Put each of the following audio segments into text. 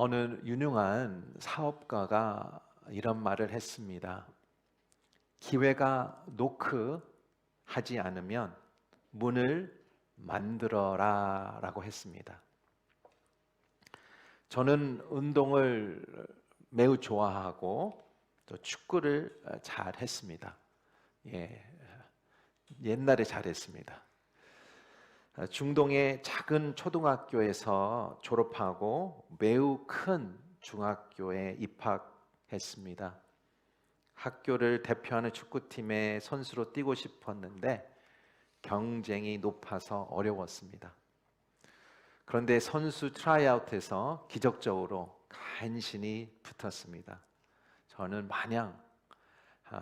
어느 유능한 사업가가 이런 말을 했습니다. 기회가 노크하지 않으면 문을 만들어라 라고 했습니다. 저는 운동을 매우 좋아하고 또 축구를 잘 했습니다. 옛날에 잘했습니다. 중동의 작은 초등학교에서 졸업하고 매우 큰 중학교에 입학했습니다. 학교를 대표하는 축구팀의 선수로 뛰고 싶었는데 경쟁이 높아서 어려웠습니다. 그런데 선수 트라이아웃에서 기적적으로 간신히 붙었습니다. 저는 마냥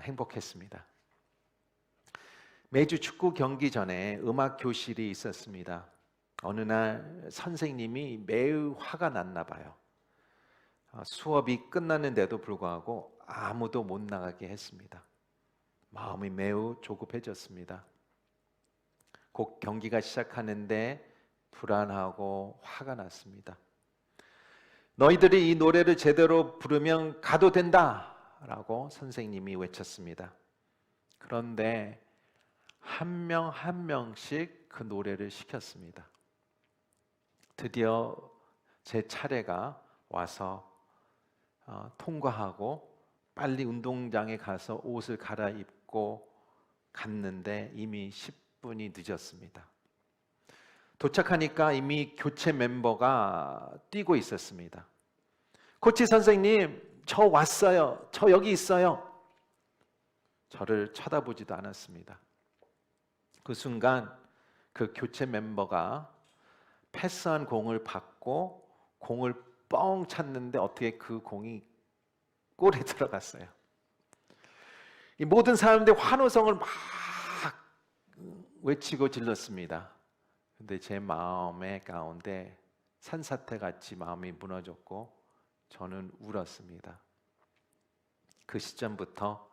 행복했습니다. 매주 축구 경기 전에 음악 교실이 있었습니다. 어느 날 선생님이 매우 화가 났나 봐요. 수업이 끝났는데도 불구하고 아무도 못 나가게 했습니다. 마음이 매우 조급해졌습니다. 곧 경기가 시작하는데 불안하고 화가 났습니다. 너희들이 이 노래를 제대로 부르면 가도 된다! 라고 선생님이 외쳤습니다. 그런데 한 명 한 명씩 그 노래를 시켰습니다. 드디어 제 차례가 와서 통과하고 빨리 운동장에 가서 옷을 갈아입고 갔는데 이미 10분이 늦었습니다. 도착하니까 이미 교체 멤버가 뛰고 있었습니다. 코치 선생님, 저 왔어요. 저 여기 있어요. 저를 쳐다보지도 않았습니다. 그 순간 그 교체 멤버가 패스한 공을 받고 공을 뻥 찼는데 어떻게 그 공이 골에 들어갔어요. 이 모든 사람들이 환호성을 막 외치고 질렀습니다. 근데 제 마음의 가운데 산사태 같이 마음이 무너졌고 저는 울었습니다. 그 시점부터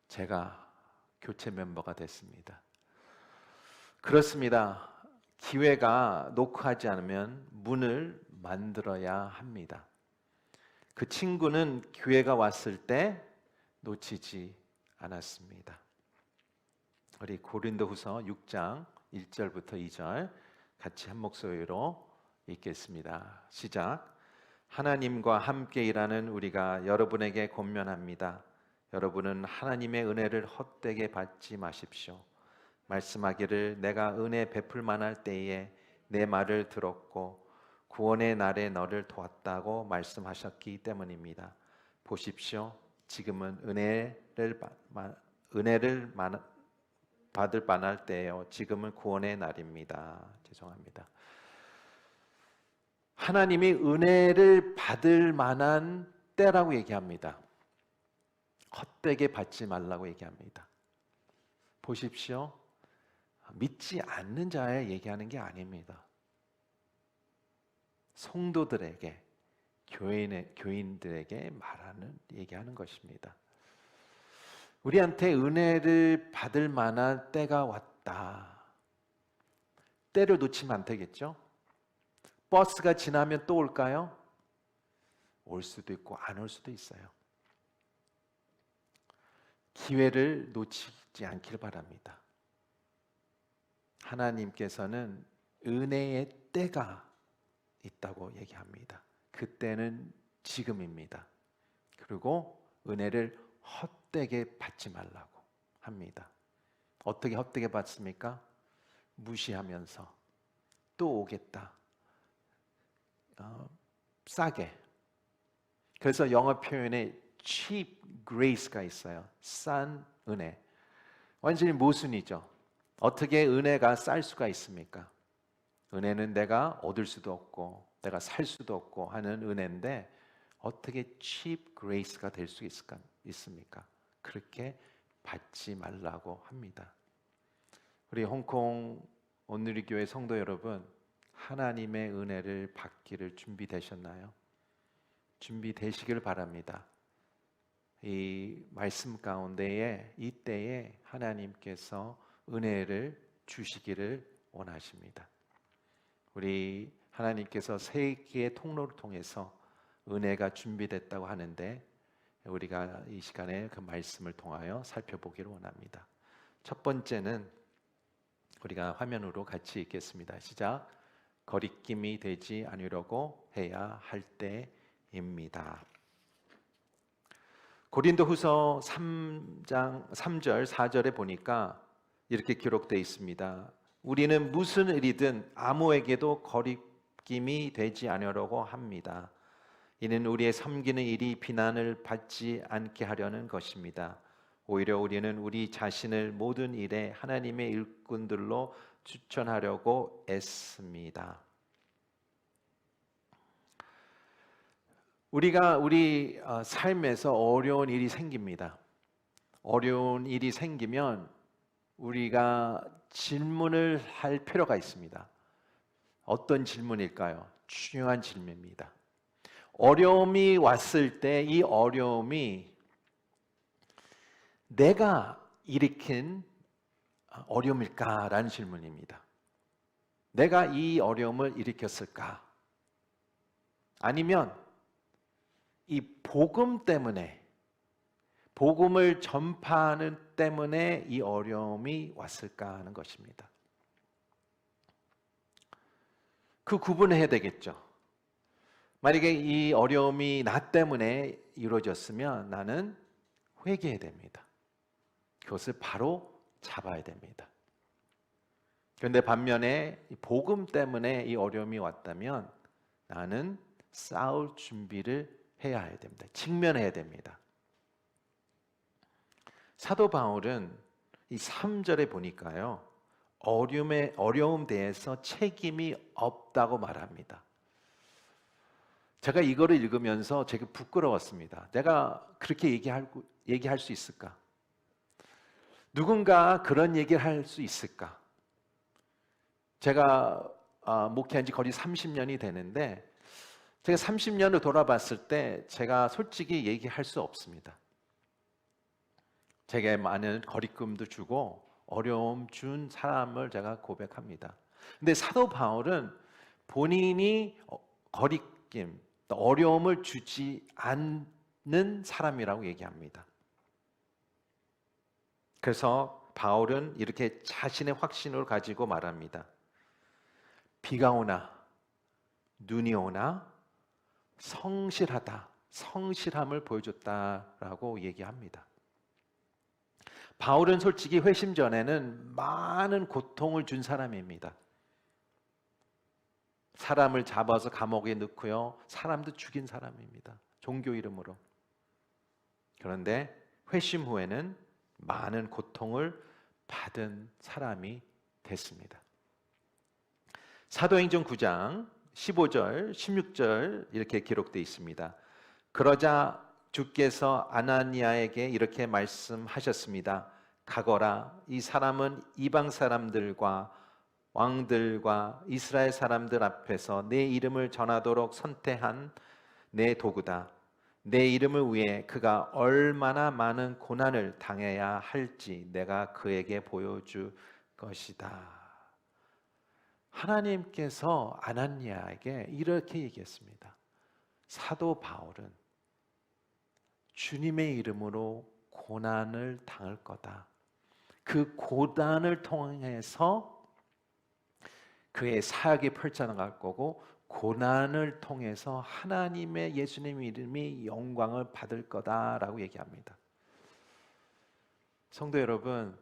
제가 교체 멤버가 됐습니다. 그렇습니다. 기회가 노크하지 않으면 문을 만들어야 합니다. 그 친구는 기회가 왔을 때 놓치지 않았습니다. 우리 고린도후서 6장 1절부터 2절 같이 한 목소리로 읽겠습니다. 시작. 하나님과 함께 일하는 우리가 여러분에게 권면합니다. 여러분은 하나님의 은혜를 헛되게 받지 마십시오. 말씀하기를 내가 은혜 베풀 만할 때에 내 말을 들었고 구원의 날에 너를 도왔다고 말씀하셨기 때문입니다. 보십시오. 지금은 은혜를 받을 만할 때예요. 지금은 구원의 날입니다. 죄송합니다. 하나님이 은혜를 받을 만한 때라고 얘기합니다. 헛되게 받지 말라고 얘기합니다. 보십시오. 믿지 않는 자에 얘기하는 게 아닙니다. 성도들에게, 교인들에게 얘기하는 것입니다. 우리한테 은혜를 받을 만한 때가 왔다. 때를 놓치면 안 되겠죠? 버스가 지나면 또 올까요? 올 수도 있고 안 올 수도 있어요. 기회를 놓치지 않길 바랍니다. 하나님께서는 은혜의 때가 있다고 얘기합니다. 그때는 지금입니다. 그리고 은혜를 헛되게 받지 말라고 합니다. 어떻게 헛되게 받습니까? 무시하면서 또 오겠다. 싸게. 그래서 영어 표현에 cheap grace가 있어요. 싼 은혜. 완전히 모순이죠. 어떻게 은혜가 쌀 수가 있습니까? 은혜는 내가 얻을 수도 없고 내가 살 수도 없고 하는 은혜인데 어떻게 cheap grace가 될 수 있습니까? 그렇게 받지 말라고 합니다. 우리 홍콩 온누리교회 성도 여러분, 하나님의 은혜를 받기를 준비되셨나요? 준비되시길 바랍니다. 이 말씀 가운데에 이때에 하나님께서 은혜를 주시기를 원하십니다. 우리 하나님께서 세계의 통로를 통해서 은혜가 준비됐다고 하는데 우리가 이 시간에 그 말씀을 통하여 살펴보기를 원합니다. 첫 번째는 우리가 화면으로 같이 읽겠습니다. 시작. 거리낌이 되지 않으려고 해야 할 때입니다. 고린도후서 3장 3절 4절에 보니까 이렇게 기록되어 있습니다. 우리는 무슨 일이든 아무에게도 거리낌이 되지 않으려고 합니다. 이는 우리의 섬기는 일이 비난을 받지 않게 하려는 것입니다. 오히려 우리는 우리 자신을 모든 일에 하나님의 일꾼들로 추천하려고 애씁니다. 우리가 우리 삶에서 어려운 일이 생깁니다. 어려운 일이 생기면 우리가 질문을 할 필요가 있습니다. 어떤 질문일까요? 중요한 질문입니다. 어려움이 왔을 때 이 어려움이 내가 일으킨 어려움일까라는 질문입니다. 내가 이 어려움을 일으켰을까? 아니면 이 복음 때문에, 복음을 전파하는 때문에 이 어려움이 왔을까 하는 것입니다. 그 구분을 해야 되겠죠. 만약에 이 어려움이 나 때문에 이루어졌으면 나는 회개해야 됩니다. 그것을 바로 잡아야 됩니다. 그런데 반면에 복음 때문에 이 어려움이 왔다면 나는 싸울 준비를 해야 됩니다. 직면해야 됩니다. 사도 바울은 이 3절에 보니까요, 어려움 대해서 책임이 없다고 말합니다. 제가 이거를 읽으면서 되게 부끄러웠습니다. 내가 그렇게 얘기할 수 있을까? 누군가 그런 얘기를 할 수 있을까? 제가 목회한 지 거의 30년이 되는데 제가 30년을 돌아봤을 때 제가 솔직히 얘기할 수 없습니다. 제게 많은 거리낌도 주고 어려움 준 사람을 제가 고백합니다. 근데 사도 바울은 본인이 거리낌, 어려움을 주지 않는 사람이라고 얘기합니다. 그래서 바울은 이렇게 자신의 확신을 가지고 말합니다. 비가 오나 눈이 오나 성실하다, 성실함을 보여줬다라고 얘기합니다. 바울은 솔직히 회심 전에는 많은 고통을 준 사람입니다. 사람을 잡아서 감옥에 넣고요, 사람도 죽인 사람입니다. 종교 이름으로. 그런데 회심 후에는 많은 고통을 받은 사람이 됐습니다. 사도행전 9장 15절, 16절 이렇게 기록되어 있습니다. 그러자 주께서 아나니아에게 이렇게 말씀하셨습니다. 가거라, 이 사람은 이방 사람들과 왕들과 이스라엘 사람들 앞에서 내 이름을 전하도록 선택한 내 도구다. 내 이름을 위해 그가 얼마나 많은 고난을 당해야 할지 내가 그에게 보여줄 것이다. 하나님께서 아나니아에게 이렇게 얘기했습니다. 사도 바울은 주님의 이름으로 고난을 당할 거다. 그 고난을 통해서 그의 사역이 펼쳐나갈 거고, 고난을 통해서 하나님의 예수님 이름이 영광을 받을 거다라고 얘기합니다. 성도 여러분,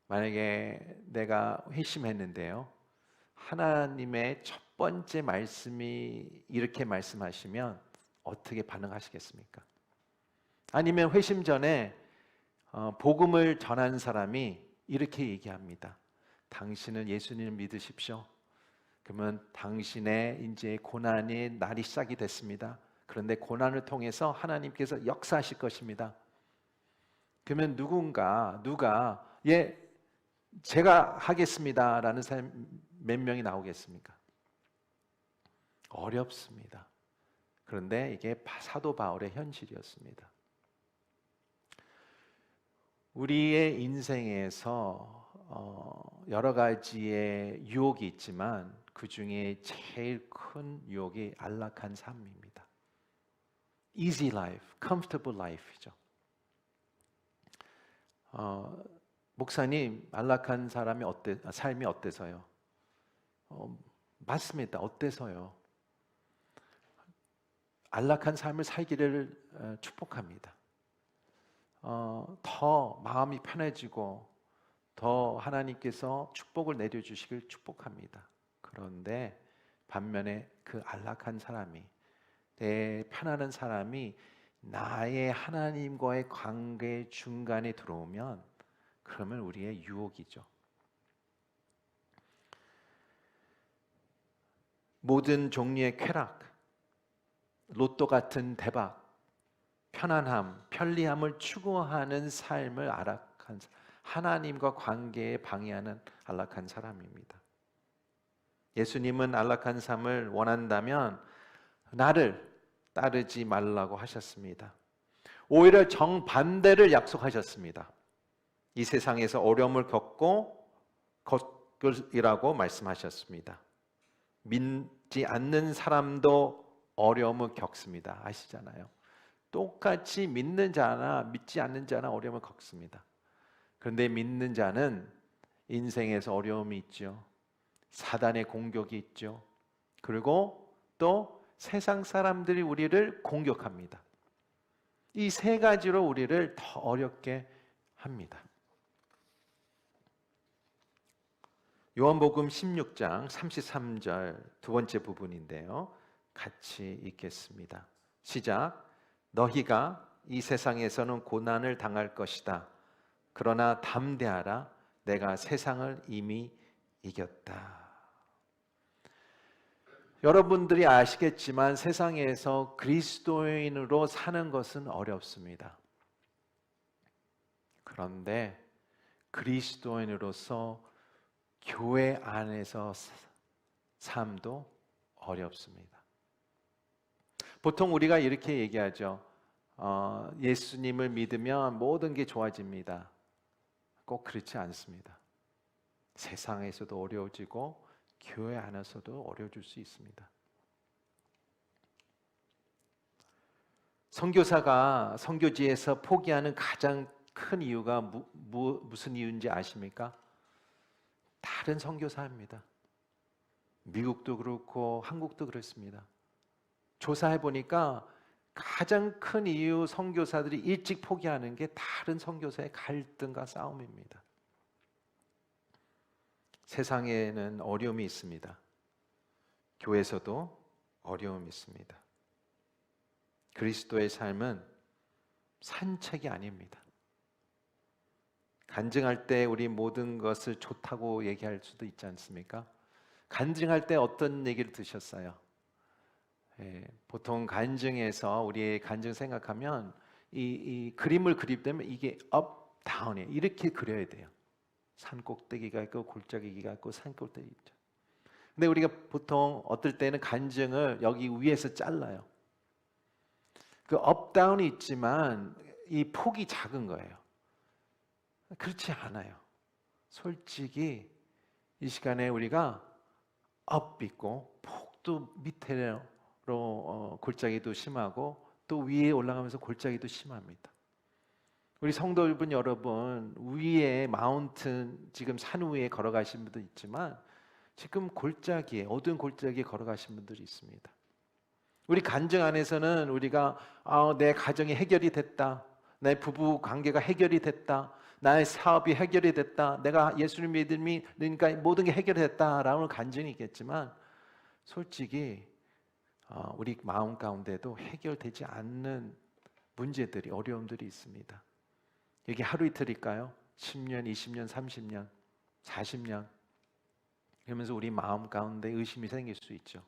만약에 내가 회심했는데요, 하나님의 첫 번째 말씀이 이렇게 말씀하시면 어떻게 반응하시겠습니까? 아니면 회심 전에 복음을 전한 사람이 이렇게 얘기합니다. 당신은 예수님을 믿으십시오. 그러면 당신의 이제 고난의 날이 시작이 됐습니다. 그런데 고난을 통해서 하나님께서 역사하실 것입니다. 그러면 누가 예, 제가 하겠습니다라는 사람 몇 명이 나오겠습니까? 어렵습니다. 그런데 이게 사도 바울의 현실이었습니다. 우리의 인생에서 여러 가지의 유혹이 있지만 그 중에 제일 큰 유혹이 안락한 삶입니다. easy life, comfortable life이죠. 목사님, 안락한 삶이 어때서요? 맞습니다. 어때서요? 안락한 삶을 살기를 축복합니다. 더 마음이 편해지고 더 하나님께서 축복을 내려주시길 축복합니다. 그런데 반면에 그 안락한 사람이, 내 편안한 사람이 나의 하나님과의 관계 중간에 들어오면 그러면 우리의 유혹이죠. 모든 종류의 쾌락, 로또 같은 대박, 편안함, 편리함을 추구하는 삶을 안락한 하나님과 관계에 방해하는 안락한 사람입니다. 예수님은 안락한 삶을 원한다면 나를 따르지 말라고 하셨습니다. 오히려 정반대를 약속하셨습니다. 이 세상에서 어려움을 겪고 겪으리라고 말씀하셨습니다. 믿지 않는 사람도 어려움을 겪습니다. 아시잖아요. 똑같이 믿는 자나 믿지 않는 자나 어려움을 겪습니다. 그런데 믿는 자는 인생에서 어려움이 있죠. 사단의 공격이 있죠. 그리고 또 세상 사람들이 우리를 공격합니다. 이 세 가지로 우리를 더 어렵게 합니다. 요한복음 16장 33절 두 번째 부분인데요. 같이 읽겠습니다. 시작. 너희가 이 세상에서는 고난을 당할 것이다. 그러나 담대하라. 내가 세상을 이미 이겼다. 여러분들이 아시겠지만 세상에서 그리스도인으로 사는 것은 어렵습니다. 그런데 그리스도인으로서 교회 안에서 삶도 어렵습니다. 보통 우리가 이렇게 얘기하죠. 예수님을 믿으면 모든 게 좋아집니다. 꼭 그렇지 않습니다. 세상에서도 어려워지고 교회 안에서도 어려워질 수 있습니다. 선교사가 선교지에서 포기하는 가장 큰 이유가 무슨 이유인지 아십니까? 다른 선교사입니다. 미국도 그렇고 한국도 그렇습니다. 조사해 보니까 가장 큰 이유 선교사들이 일찍 포기하는 게 다른 선교사의 갈등과 싸움입니다. 세상에는 어려움이 있습니다. 교회에서도 어려움이 있습니다. 그리스도의 삶은 산책이 아닙니다. 간증할 때 우리 모든 것을 좋다고 얘기할 수도 있지 않습니까? 간증할 때 어떤 얘기를 드셨어요? 보통 간증에서 우리의 간증 생각하면 이 그림을 그릴 때면 이게 업, 다운이에요. 이렇게 그려야 돼요. 산 꼭대기가 있고 골짜기가 있고 산 꼭대기 있죠. 근데 우리가 보통 어떨 때는 간증을 여기 위에서 잘라요. 그 업, 다운이 있지만 이 폭이 작은 거예요. 그렇지 않아요. 솔직히 이 시간에 우리가 업 있고 폭도 밑으로 골짜기도 심하고 또 위에 올라가면서 골짜기도 심합니다. 우리 성도 여러분 위에 마운튼 지금 산 위에 걸어가신 분도 있지만 지금 골짜기에 어두운 골짜기에 걸어가신 분들이 있습니다. 우리 간증 안에서는 우리가 내 가정이 해결이 됐다, 내 부부 관계가 해결이 됐다, 나의 사업이 해결이 됐다, 내가 예수를 믿으니까 모든 게 해결됐다라는 간증이 있겠지만 솔직히 우리 마음 가운데도 해결되지 않는 문제들이 어려움들이 있습니다. 이게 하루 이틀일까요? 10년, 20년, 30년, 40년 그러면서 우리 마음 가운데 의심이 생길 수 있죠.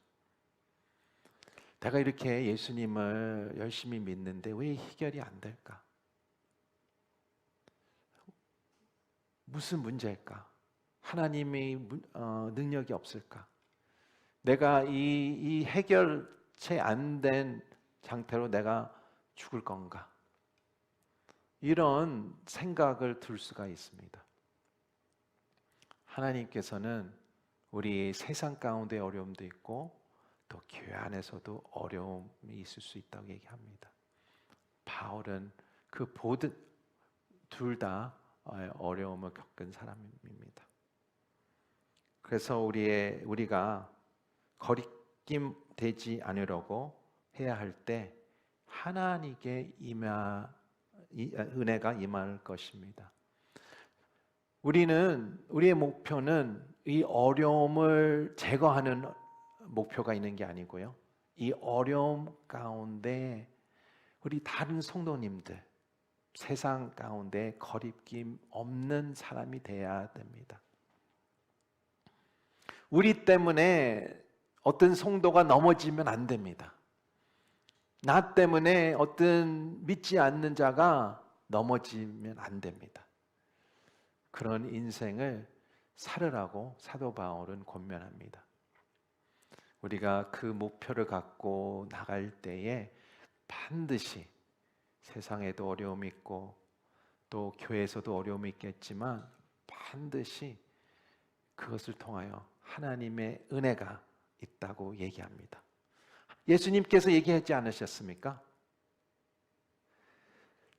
내가 이렇게 예수님을 열심히 믿는데 왜 해결이 안 될까? 무슨 문제일까? 하나님의 능력이 없을까? 내가 이 해결체 안 된 상태로 내가 죽을 건가? 이런 생각을 들 수가 있습니다. 하나님께서는 우리 세상 가운데 어려움도 있고 또 교회 안에서도 어려움이 있을 수 있다고 얘기합니다. 바울은 그 모든 둘 다 어려움을 겪은 사람입니다. 그래서 우리가 거리낌 되지 않으려고 해야 할 때 하나님께 은혜가 임할 것입니다. 우리의 목표는 이 어려움을 제거하는 목표가 있는 게 아니고요. 이 어려움 가운데 우리 다른 성도님들, 세상 가운데 거리낌 없는 사람이 되어야 됩니다. 우리 때문에 어떤 성도가 넘어지면 안 됩니다. 나 때문에 어떤 믿지 않는 자가 넘어지면 안 됩니다. 그런 인생을 살으라고 사도 바울은 권면합니다. 우리가 그 목표를 갖고 나갈 때에 반드시 세상에도 어려움이 있고 또 교회에서도 어려움이 있겠지만 반드시 그것을 통하여 하나님의 은혜가 있다고 얘기합니다. 예수님께서 얘기하지 않으셨습니까?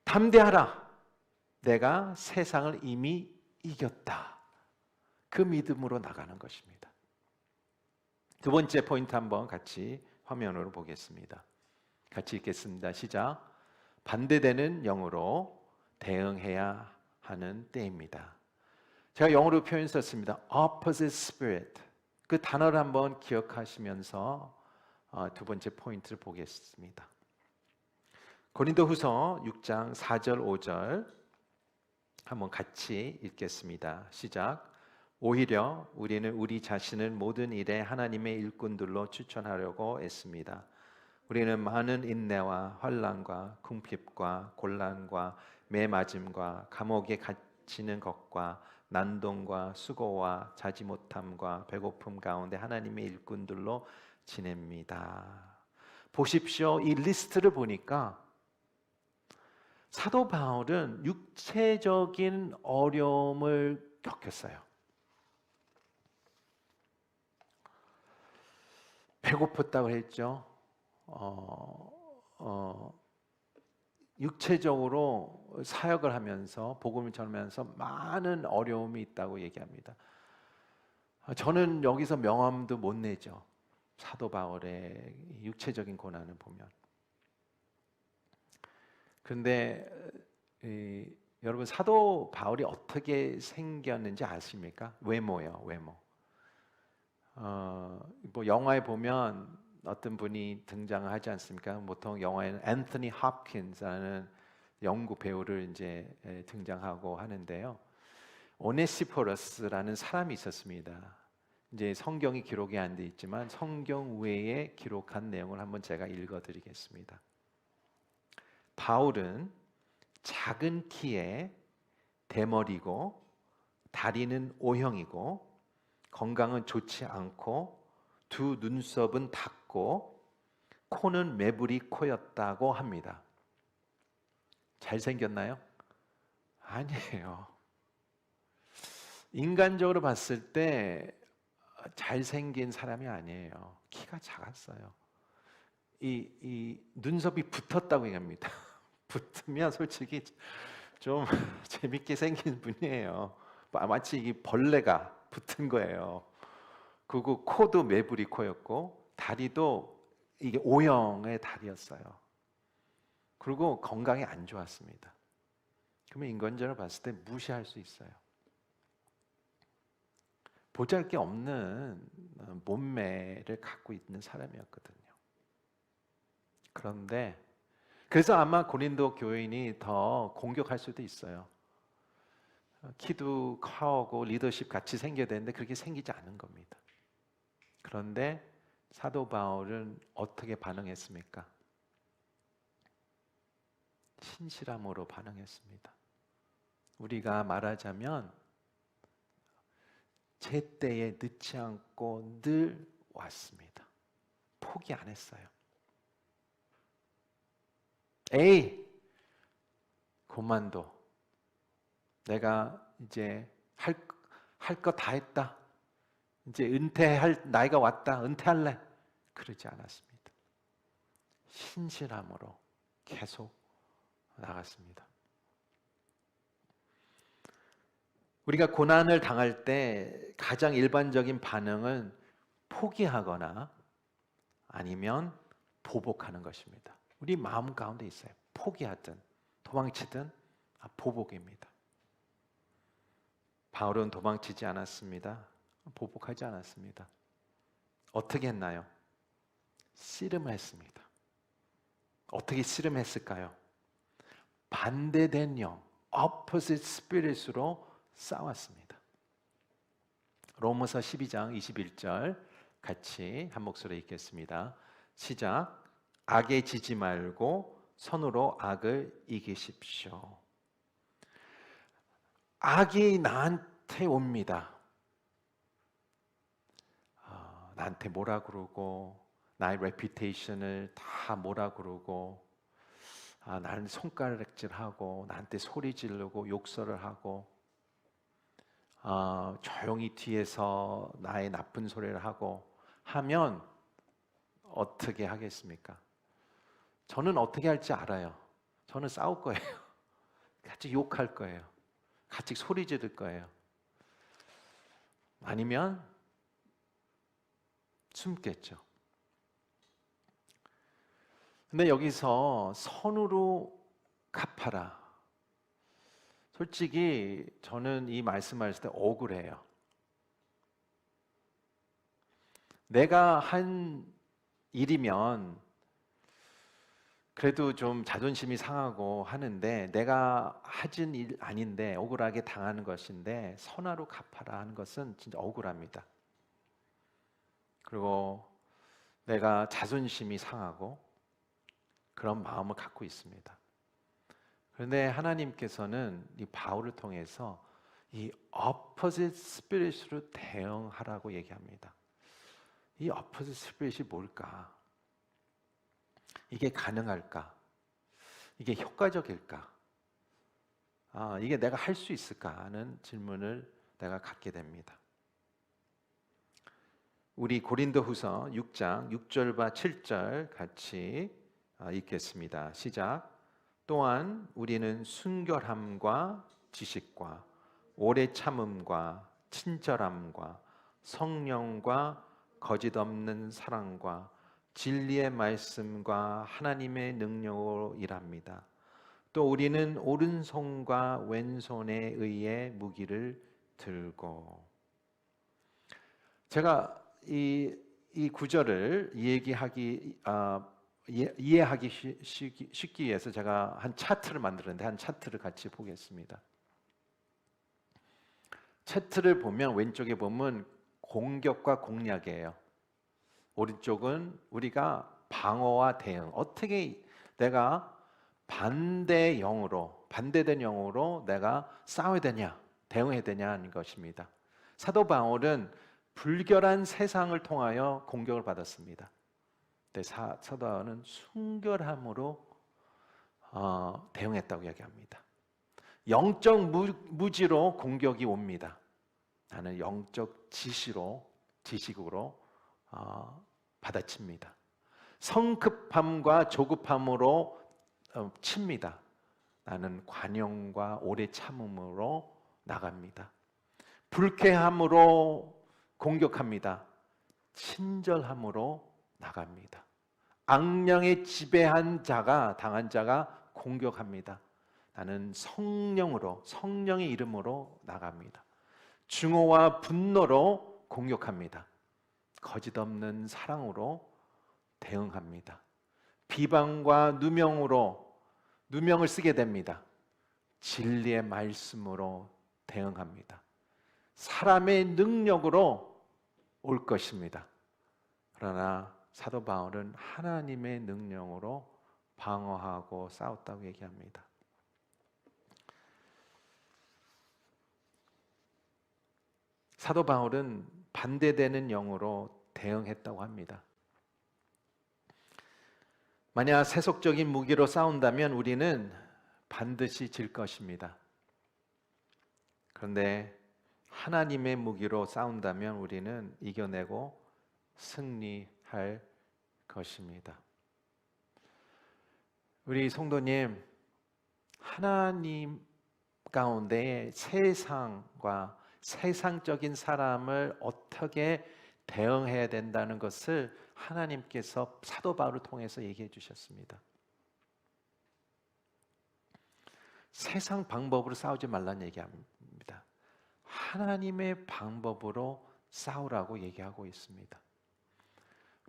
담대하라. 내가 세상을 이미 이겼다. 그 믿음으로 나가는 것입니다. 두 번째 포인트 한번 같이 화면으로 보겠습니다. 같이 읽겠습니다. 시작. 반대되는 영으로 대응해야 하는 때입니다. 제가 영어로 표현 썼습니다. Opposite spirit. 그 단어를 한번 기억하시면서 두 번째 포인트를 보겠습니다. 고린도후서 6장 4절 5절 한번 같이 읽겠습니다. 시작. 오히려 우리는 우리 자신을 모든 일에 하나님의 일꾼들로 추천하려고 애씁니다. 우리는 많은 인내와 환난과 궁핍과 곤란과 매맞음과 감옥에 갇히는 것과 난동과 수고와 자지 못함과 배고픔 가운데 하나님의 일꾼들로 지냅니다. 보십시오. 이 리스트를 보니까 사도 바울은 육체적인 어려움을 겪었어요. 배고팠다고 했죠. 육체적으로 사역을 하면서 복음을 전하면서 많은 어려움이 있다고 얘기합니다. 저는 여기서 명함도 못 내죠. 사도 바울의 육체적인 고난을 보면. 그런데 여러분 사도 바울이 어떻게 생겼는지 아십니까? 외모요, 외모. 뭐 영화에 보면 어떤 분이 등장하지 않습니까? 보통 영화에는 앤서니 홉킨스라는 영국 배우를 이제 등장하고 하는데요. 오네시포러스라는 사람이 있었습니다. 이제 성경이 기록이 안 돼 있지만 성경 외에 기록한 내용을 한번 제가 읽어드리겠습니다. 바울은 작은 키에 대머리고 다리는 O형이고 건강은 좋지 않고 두 눈썹은 닿고 코는 매부리 코였다고 합니다. 잘생겼나요? 아니에요. 인간적으로 봤을 때 잘생긴 사람이 아니에요. 키가 작았어요. 이 눈썹이 붙었다고 얘기합니다. 붙으면 솔직히 좀 재밌게 생긴 분이에요. 마치 이 벌레가 붙은 거예요. 그리고 코도 매부리 코였고 다리도 이게 O형의 다리였어요. 그리고 건강이 안 좋았습니다. 그러면 인간적으로 봤을 때 무시할 수 있어요. 보잘것없는 몸매를 갖고 있는 사람이었거든요. 그런데 그래서 아마 고린도 교인이 더 공격할 수도 있어요. 키도 커고 리더십 같이 생겨야 되는데 그렇게 생기지 않은 겁니다. 그런데 사도 바울은 어떻게 반응했습니까? 신실함으로 반응했습니다. 우리가 말하자면 제때에 늦지 않고 늘 왔습니다. 포기 안 했어요. 에이, 그만둬. 내가 이제 할 거 다 했다. 이제 은퇴할 나이가 왔다. 은퇴할래. 그러지 않았습니다. 신실함으로 계속 나갔습니다. 우리가 고난을 당할 때 가장 일반적인 반응은 포기하거나 아니면 보복하는 것입니다. 우리 마음 가운데 있어요. 포기하든 도망치든 보복입니다. 바울은 도망치지 않았습니다. 보복하지 않았습니다. 어떻게 했나요? 씨름했습니다. 어떻게 씨름했을까요? 반대된 영, opposite spirit으로 싸웠습니다. 로마서 12장 21절 같이 한 목소리 읽겠습니다. 시작. 악에 지지 말고 선으로 악을 이기십시오. 악이 나한테 옵니다. 나한테 뭐라 그러고 나의 레퓨테이션을 다 뭐라 그러고 나를 손가락질하고 나한테 소리 지르고 욕설을 하고 조용히 뒤에서 나의 나쁜 소리를 하고 하면 어떻게 하겠습니까? 저는 어떻게 할지 알아요. 저는 싸울 거예요. 같이 욕할 거예요. 같이 소리 지를 거예요. 아니면 숨겠죠. 근데 여기서 선으로 갚아라. 솔직히 저는 이 말씀하실 때 억울해요. 내가 한 일이면 그래도 좀 자존심이 상하고 하는데 내가 하진 일 아닌데 억울하게 당하는 것인데 선하로 갚아라 하는 것은 진짜 억울합니다. 그리고 내가 자존심이 상하고 그런 마음을 갖고 있습니다. 그런데 하나님께서는 이 바울을 통해서 이 opposite spirit으로 대응하라고 얘기합니다. 이 opposite spirit이 뭘까? 이게 가능할까? 이게 효과적일까? 이게 내가 할 수 있을까? 하는 질문을 내가 갖게 됩니다. 우리 고린도후서 6장 6절과 7절 같이 읽겠습니다. 시작. 또한 우리는 순결함과 지식과 오래 참음과 친절함과 성령과 거짓 없는 사랑과 진리의 말씀과 하나님의 능력으로 일합니다. 또 우리는 오른손과 왼손에 의해 무기를 들고. 제가 이 구절을 이해하기 쉽기 위해서 제가 한 차트를 만들었는데 한 차트를 같이 보겠습니다. 차트를 보면 왼쪽에 보면 공격과 공략이에요. 오른쪽은 우리가 방어와 대응. 어떻게 내가 반대된 영으로 내가 싸워야 되냐, 대응해야 되냐 하는 것입니다. 사도 바울은 불결한 세상을 통하여 공격을 받았습니다. 근데 사도 바울은 순결함으로 대응했다고 이야기합니다. 영적 무지로 공격이 옵니다. 나는 영적 지식으로 받아칩니다. 성급함과 조급함으로 칩니다. 나는 관용과 오래 참음으로 나갑니다. 불쾌함으로 공격합니다. 친절함으로 나갑니다. 악령에 지배한 당한 자가 공격합니다. 나는 성령의 이름으로 나갑니다. 증오와 분노로 공격합니다. 거짓 없는 사랑으로 대응합니다. 비방과 누명을 쓰게 됩니다. 진리의 말씀으로 대응합니다. 사람의 능력으로 올 것입니다. 그러나 사도 바울은 하나님의 능력으로 방어하고 싸웠다고 얘기합니다. 사도 바울은 반대되는 영으로 대응했다고 합니다. 만약 세속적인 무기로 싸운다면 우리는 반드시 질 것입니다. 그런데 하나님의 무기로 싸운다면 우리는 이겨내고 승리할 것입니다. 우리 성도님, 하나님 가운데 세상과 세상적인 사람을 어떻게 대응해야 된다는 것을 하나님께서 사도 바울을 통해서 얘기해 주셨습니다. 세상 방법으로 싸우지 말라는 얘기합니다. 하나님의 방법으로 싸우라고 얘기하고 있습니다.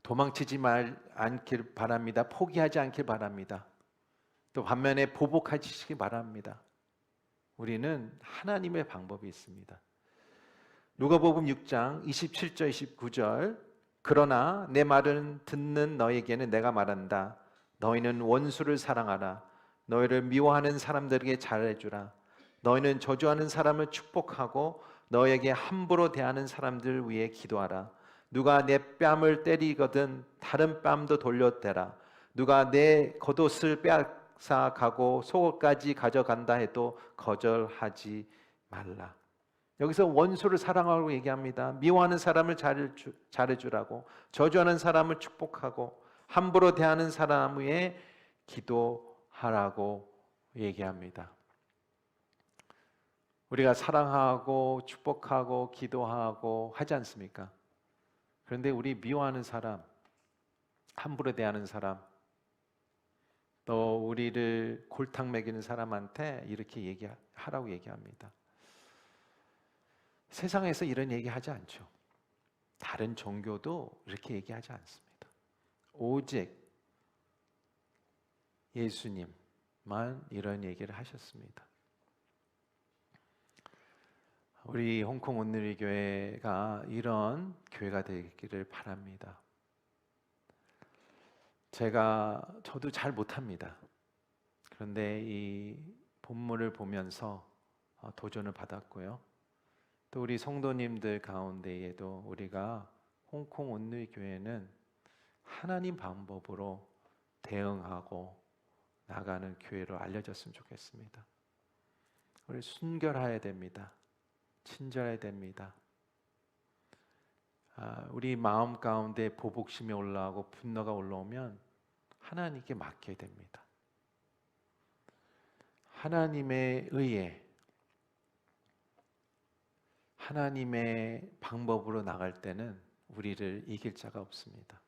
도망치지 않길 바랍니다. 포기하지 않길 바랍니다. 또 반면에 보복하시기 바랍니다. 우리는 하나님의 방법이 있습니다. 누가복음 6장 27절 29절 그러나 내 말은 듣는 너에게는 내가 말한다. 너희는 원수를 사랑하라. 너희를 미워하는 사람들에게 잘해주라. 너희는 저주하는 사람을 축복하고 너에게 함부로 대하는 사람들 위해 기도하라. 누가 내 뺨을 때리거든 다른 뺨도 돌려대라. 누가 내 겉옷을 빼앗아 가고 속옷까지 가져간다 해도 거절하지 말라. 여기서 원수를 사랑하라고 얘기합니다. 미워하는 사람을 잘해주라고, 저주하는 사람을 축복하고 함부로 대하는 사람 위에 기도하라고 얘기합니다. 우리가 사랑하고 축복하고 기도하고 하지 않습니까? 그런데 우리 미워하는 사람, 함부로 대하는 사람, 또 우리를 골탕 먹이는 사람한테 이렇게 얘기하라고 얘기합니다. 세상에서 이런 얘기하지 않죠. 다른 종교도 이렇게 얘기하지 않습니다. 오직 예수님만 이런 얘기를 하셨습니다. 우리 홍콩 온누리 교회가 이런 교회가 되기를 바랍니다. 저도 잘 못합니다. 그런데 이 본문을 보면서 도전을 받았고요. 또 우리 성도님들 가운데에도 우리가 홍콩 온누리 교회는 하나님 방법으로 대응하고 나가는 교회로 알려졌으면 좋겠습니다. 우리 순결해야 됩니다. 친절해야 됩니다. 우리 마음 가운데 보복심이 올라오고 분노가 올라오면 하나님께 맡겨야 됩니다. 하나님의 의에 하나님의 방법으로 나갈 때는 우리를 이길 자가 없습니다.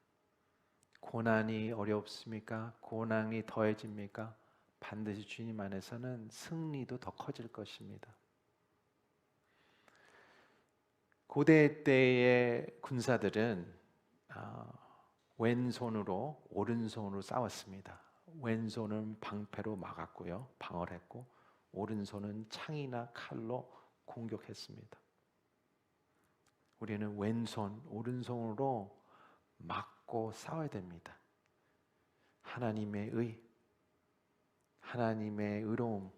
고난이 어렵습니까? 고난이 더해집니까? 반드시 주님 안에서는 승리도 더 커질 것입니다. 고대 때의 군사들은 왼손으로 오른손으로 싸웠습니다. 왼손은 방패로 막았고요, 방어를 했고 오른손은 창이나 칼로 공격했습니다. 우리는 왼손, 오른손으로 막고 싸워야 됩니다. 하나님의 의, 하나님의 의로움,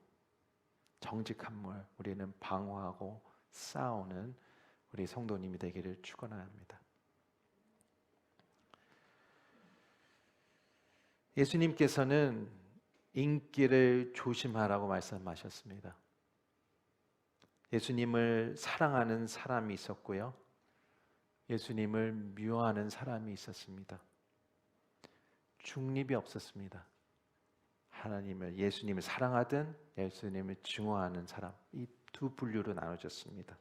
정직함을 우리는 방어하고 싸우는 우리 성도님이 되기를 축원합니다. 예수님께서는 인기를 조심하라고 말씀하셨습니다. 예수님을 사랑하는 사람이 있었고요, 예수님을 미워하는 사람이 있었습니다. 중립이 없었습니다. 예수님을 사랑하든 예수님을 증오하는 사람, 이 두 분류로 나눠졌습니다.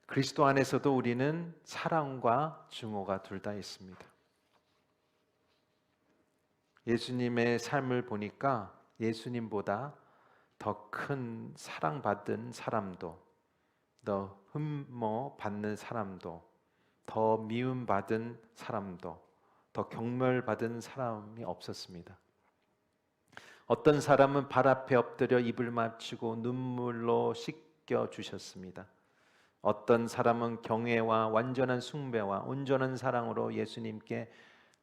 그리스도 안에서도 우리는 사랑과 증오가 둘 다 있습니다. 예수님의 삶을 보니까 예수님보다 더 큰 사랑받은 사람도, 더 흠모받는 사람도, 더 미움받은 사람도, 더 경멸받은 사람이 없었습니다. 어떤 사람은 발 앞에 엎드려 입을 맞추고 눈물로 씻겨 주셨습니다. 어떤 사람은 경외와 완전한 숭배와 온전한 사랑으로 예수님께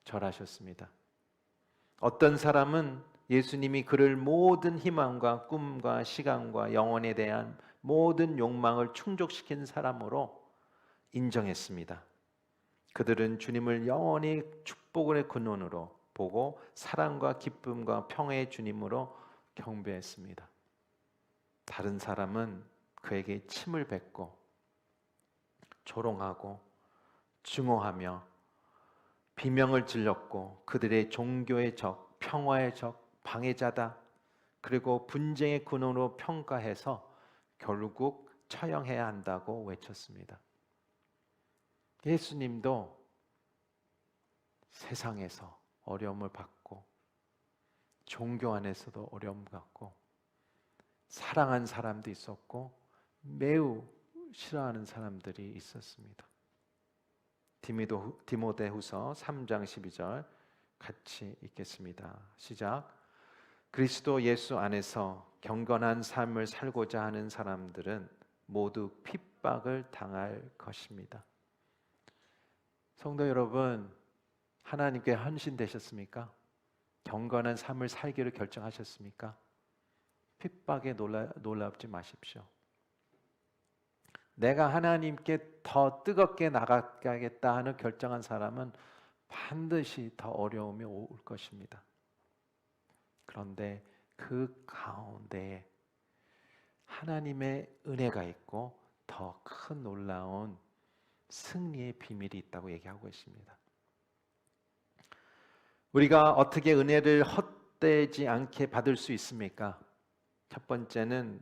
절하셨습니다. 어떤 사람은 예수님이 그를 모든 희망과 꿈과 시간과 영혼에 대한 모든 욕망을 충족시킨 사람으로 인정했습니다. 그들은 주님을 영원히 축복의 근원으로 보고 사랑과 기쁨과 평화의 주님으로 경배했습니다. 다른 사람은 그에게 침을 뱉고 조롱하고 증오하며 비명을 질렀고 그들의 종교의 적, 평화의 적, 방해자다. 그리고 분쟁의 근원으로 평가해서 결국 처형해야 한다고 외쳤습니다. 예수님도 세상에서 어려움을 받고 종교 안에서도 어려움 받고 사랑한 사람도 있었고 매우 싫어하는 사람들이 있었습니다. 디모데후서 3장 12절 같이 읽겠습니다. 시작. 그리스도 예수 안에서 경건한 삶을 살고자 하는 사람들은 모두 핍박을 당할 것입니다. 성도 여러분, 하나님께 헌신되셨습니까? 경건한 삶을 살기를 결정하셨습니까? 핍박에 놀랍지 마십시오. 내가 하나님께 더 뜨겁게 나가겠다 하는 결정한 사람은 반드시 더 어려움이 올 것입니다. 그런데 그 가운데에 하나님의 은혜가 있고 더 큰 놀라운 승리의 비밀이 있다고 얘기하고 있습니다. 우리가 어떻게 은혜를 헛되지 않게 받을 수 있습니까? 첫 번째는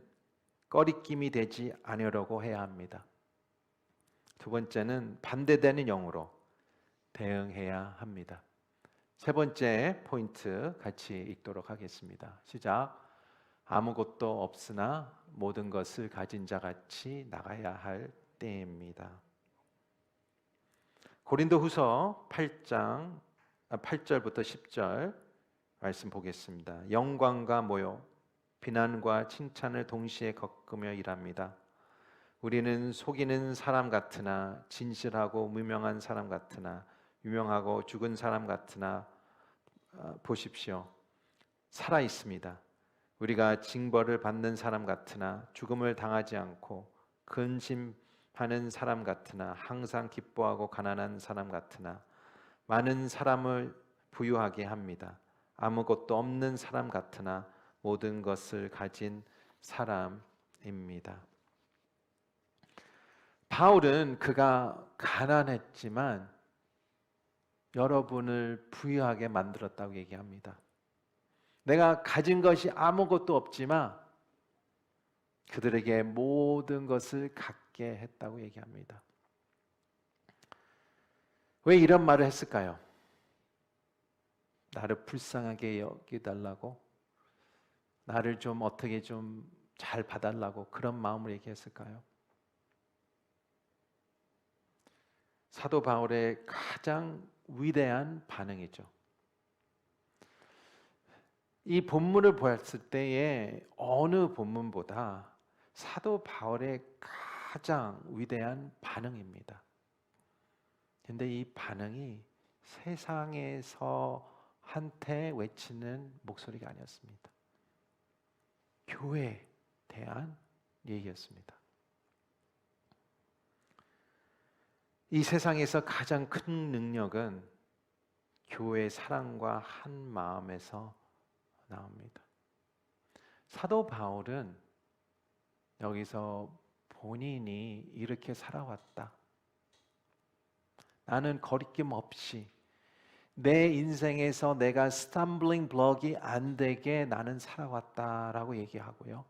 꺼리낌이 되지 않으려고 해야 합니다. 두 번째는 반대되는 영으로 대응해야 합니다. 세 번째 포인트 같이 읽도록 하겠습니다. 시작. 아무것도 없으나 모든 것을 가진 자 같이 나가야 할 때입니다. 고린도후서 8절부터 10절 말씀 보겠습니다. 영광과 모욕, 비난과 칭찬을 동시에 겪으며 일합니다. 우리는 속이는 사람 같으나 진실하고 무명한 사람 같으나 유명하고 죽은 사람 같으나 보십시오. 살아 있습니다. 우리가 징벌을 받는 사람 같으나 죽음을 당하지 않고 근심하는 사람 같으나 항상 기뻐하고 가난한 사람 같으나 많은 사람을 부유하게 합니다. 아무것도 없는 사람 같으나 모든 것을 가진 사람입니다. 바울은 그가 가난했지만 여러분을 부유하게 만들었다고 얘기합니다. 내가 가진 것이 아무것도 없지만 그들에게 모든 것을 갖게 했다고 얘기합니다. 왜 이런 말을 했을까요? 나를 불쌍하게 여기달라고, 나를 좀 어떻게 좀 잘 봐달라고 그런 마음으로 얘기했을까요? 사도 바울의 가장 위대한 반응이죠. 이 본문을 보았을 때에 어느 본문보다 사도 바울의 가장 위대한 반응입니다. 그런데 이 반응이 세상에서 한테 외치는 목소리가 아니었습니다. 교회에 대한 얘기였습니다. 이 세상에서 가장 큰 능력은 교회의 사랑과 한 마음에서 나옵니다. 사도 바울은 여기서 본인이 이렇게 살아왔다. 나는 거리낌 없이 내 인생에서 내가 스탬블링 블럭이 안 되게 나는 살아왔다라고 얘기하고요.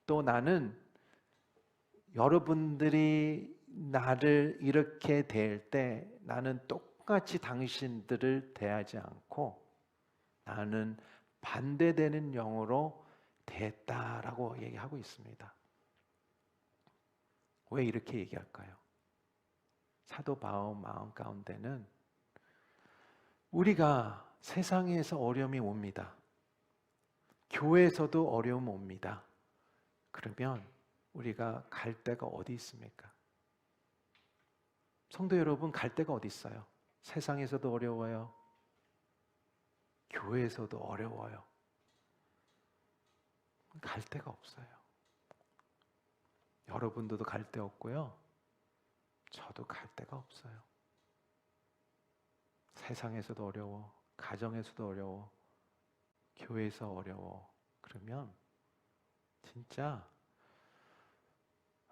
또 나는 여러분들이 나를 이렇게 대할 때 나는 똑같이 당신들을 대하지 않고 나는 반대되는 영으로 대했다라고 얘기하고 있습니다. 왜 이렇게 얘기할까요? 사도 바울 마음 가운데는 우리가 세상에서 어려움이 옵니다. 교회에서도 어려움 옵니다. 그러면 우리가 갈 데가 어디 있습니까? 성도 여러분, 갈 데가 어디 있어요? 세상에서도 어려워요. 교회에서도 어려워요. 갈 데가 없어요. 여러분들도 갈 데 없고요. 저도 갈 데가 없어요. 세상에서도 어려워. 가정에서도 어려워. 교회에서 어려워. 그러면 진짜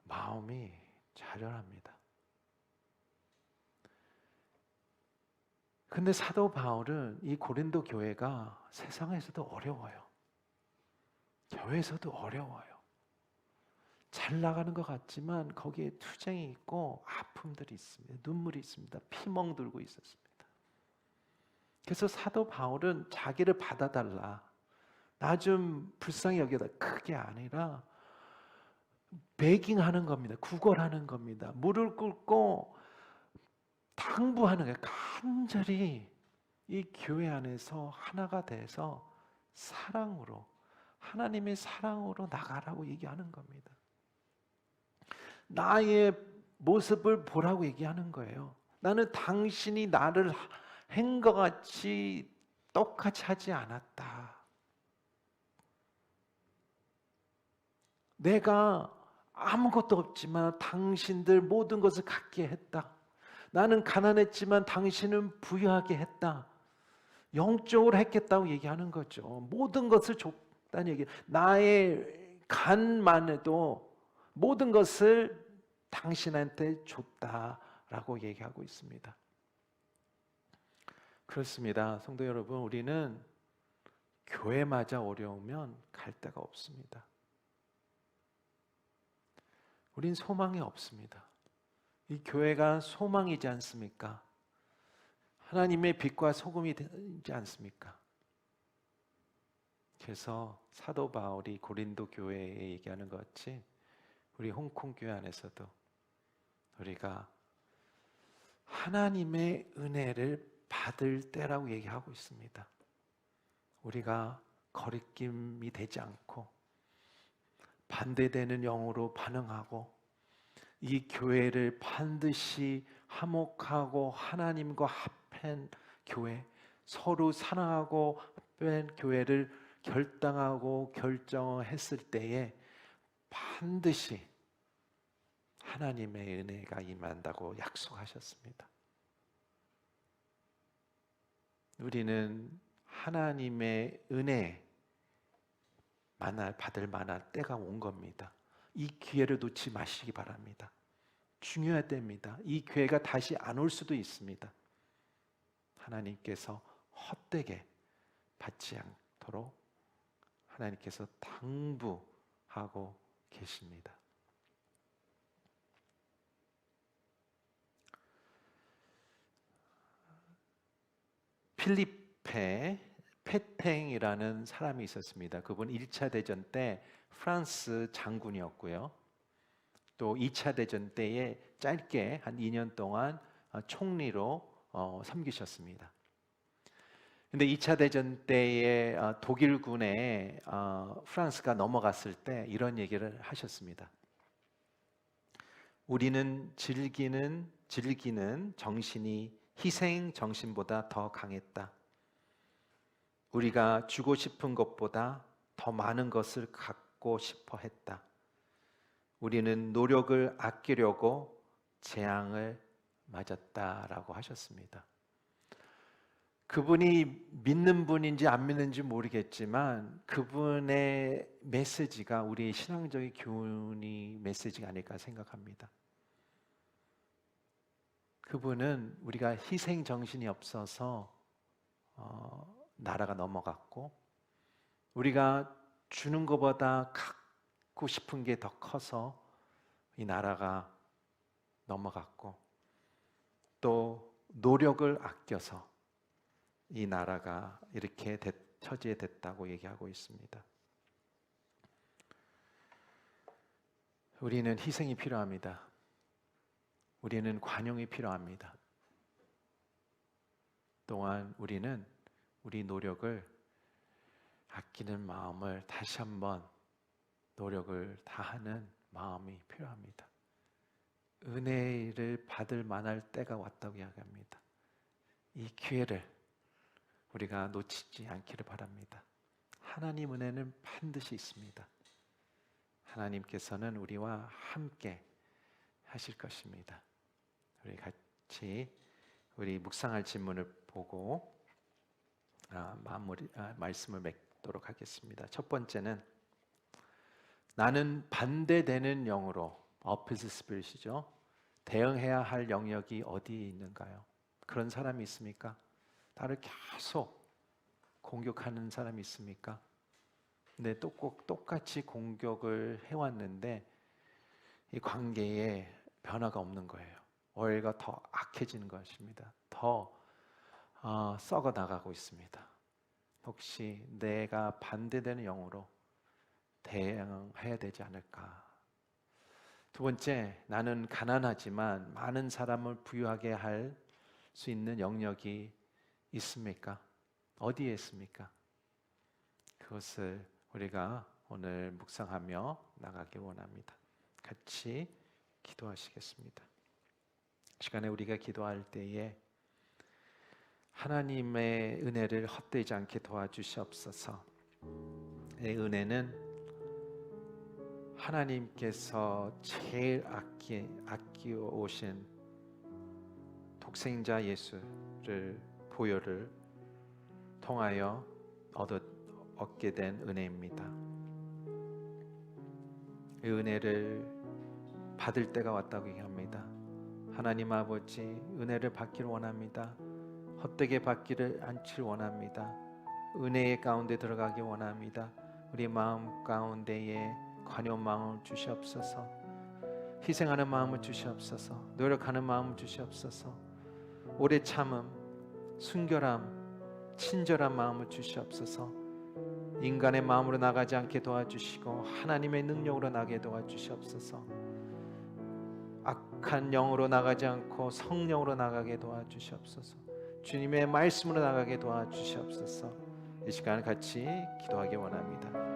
마음이 좌절합니다. 근데 사도 바울은 이 고린도 교회가 세상에서도 어려워요. 교회에서도 어려워요. 잘 나가는 것 같지만 거기에 투쟁이 있고 아픔들이 있습니다. 눈물이 있습니다. 피멍 들고 있었습니다. 그래서 사도 바울은 자기를 받아달라, 나 좀 불쌍히 여겨다, 그게 아니라 베깅하는 겁니다. 구걸하는 겁니다. 무릎 꿇고 당부하는 거예요. 간절히 이 교회 안에서 하나가 돼서 사랑으로, 하나님의 사랑으로 나가라고 얘기하는 겁니다. 나의 모습을 보라고 얘기하는 거예요. 나는 당신이 나를 한 것 같이 똑같이 하지 않았다. 내가 아무것도 없지만 당신들 모든 것을 갖게 했다. 나는 가난했지만 당신은 부유하게 했다. 영적으로 했겠다고 얘기하는 거죠. 모든 것을 줬다는 얘기. 나의 간만 해도 모든 것을 당신한테 줬다라고 얘기하고 있습니다. 그렇습니다. 성도 여러분, 우리는 교회마저 어려우면 갈 데가 없습니다. 우린 소망이 없습니다. 이 교회가 소망이지 않습니까? 하나님의 빛과 소금이 되지 않습니까? 그래서 사도 바울이 고린도 교회에 얘기하는 것 같이 우리 홍콩 교회 안에서도 우리가 하나님의 은혜를 받을 때라고 얘기하고 있습니다. 우리가 거리낌이 되지 않고 반대되는 영으로 반응하고 이 교회를 반드시 화목하고 하나님과 합한 교회, 서로 사랑하고 합한 교회를 결단하고 결정했을 때에 반드시 하나님의 은혜가 임한다고 약속하셨습니다. 우리는 하나님의 은혜 받을 만한 때가 온 겁니다. 이 기회를 놓지 마시기 바랍니다. 중요할 때입니다. 이 기회가 다시 안 올 수도 있습니다. 하나님께서 헛되게 받지 않도록 하나님께서 당부하고 계십니다. 필리페 페탱이라는 사람이 있었습니다. 그분 1차 대전 때 프랑스 장군이었고요. 또 2차 대전 때에 짧게 한 2년 동안 총리로 섬기셨습니다. 근데 2차 대전 때에 독일군에 프랑스가 넘어갔을 때 이런 얘기를 하셨습니다. 우리는 즐기는 정신이 희생 정신보다 더 강했다. 우리가 주고 싶은 것보다 더 많은 것을 갖고 싶어 했다. 우리는 노력을 아끼려고 재앙을 맞았다라고 하셨습니다. 그분이 믿는 분인지 안 믿는지 모르겠지만 그분의 메시지가 우리의 신앙적인 교훈이 메시지가 아닐까 생각합니다. 그분은 우리가 희생 정신이 없어서 나라가 넘어갔고 우리가 주는 것보다 갖고 싶은 게 더 커서 이 나라가 넘어갔고 또 노력을 아껴서 이 나라가 이렇게 처지에 됐다고 얘기하고 있습니다. 우리는 희생이 필요합니다. 우리는 관용이 필요합니다. 또한 우리는 우리 노력을 아끼는 마음을 다시 한번 노력을 다하는 마음이 필요합니다. 은혜를 받을 만할 때가 왔다고 이야기합니다. 이 기회를 우리가 놓치지 않기를 바랍니다. 하나님 은혜는 반드시 있습니다. 하나님께서는 우리와 함께 하실 것입니다. 우리 같이 우리 묵상할 질문을 보고 말씀을 맺도록 하겠습니다. 첫 번째는 나는 반대되는 영으로 opposite spirit이죠. 대응해야 할 영역이 어디에 있는가요? 그런 사람이 있습니까? 나를 계속 공격하는 사람이 있습니까? 근데 또 꼭 똑같이 공격을 해왔는데 이 관계에 변화가 없는 거예요. 오히려 더 악해지는 것입니다. 더 썩어 나가고 있습니다. 혹시 내가 반대되는 영으로 대응해야 되지 않을까? 두 번째, 나는 가난하지만 많은 사람을 부유하게 할 수 있는 영역이 있습니까? 어디에 있습니까? 그것을 우리가 오늘 묵상하며 나가기 원합니다. 같이 기도하시겠습니다. 시간에 우리가 기도할 때에 하나님의 은혜를 헛되지 않게 도와주시옵소서. 이 은혜는 하나님께서 제일 아끼어 오신 독생자 예수를 보혈을 통하여 얻게 된 은혜입니다. 이 은혜를 받을 때가 왔다고 얘기합니다. 하나님 아버지, 은혜를 받기를 원합니다. 헛되게 받기를 않기를 원합니다. 은혜의 가운데 들어가기 원합니다. 우리 마음 가운데에 관여한 마음을 주시옵소서. 희생하는 마음을 주시옵소서. 노력하는 마음을 주시옵소서. 오래 참음, 순결함, 친절한 마음을 주시옵소서. 인간의 마음으로 나가지 않게 도와주시고 하나님의 능력으로 나게 도와주시옵소서. 악한 영으로 나가지 않고 성령으로 나가게 도와주시옵소서. 주님의 말씀으로 나가게 도와주시옵소서. 이 시간 같이 기도하기 원합니다.